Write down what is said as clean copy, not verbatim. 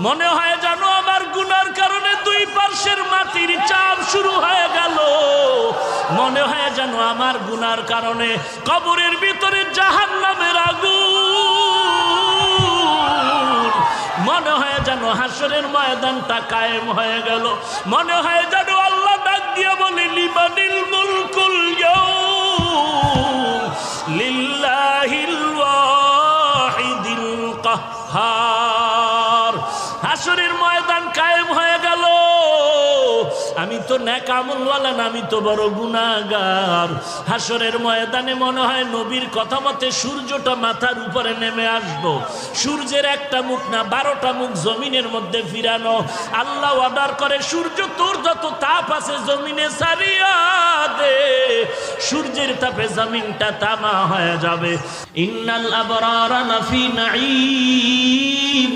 মনে হয় যেন আমার গুনার কারণে দুই পার্শ্বের মাটির চাপ শুরু হয়ে গেল। মনে হয় যেন আমার গুনার কারণে কবরের ভিতরে জাহান্নামের আগুন। মনে হয় যেন হাসরের ময়দানটা কায়েম হয়ে গেল। মনে হয় যেন আল্লাহ ডাক দিয়ে বলে, লিমানিল মুলকুল ইয়াউম লিল্লাহিল ওয়াহিদিল কাহ্হার। হাসরের ময়দান কায়েম হয়ে গেল। আমি তো নেক আমলওয়ালা না, আমি তো বড় গুনাহগার। হাসরের ময়দানে মনে হয় নবীর কথা মতে সূর্যটা মাথার উপরে নেমে আসবো। সূর্যের একটা মুখ না 12টা মুখ জমিনের মধ্যে ফিরানো। আল্লাহ অর্ডার করে, সূর্য তোর যত তাপ আছে জমিনে সারিয়া দে। সূর্যের তাপে জমিনটা তামা হয়ে যাবে। ইন্নাল আবরারা লাফি নাঈম।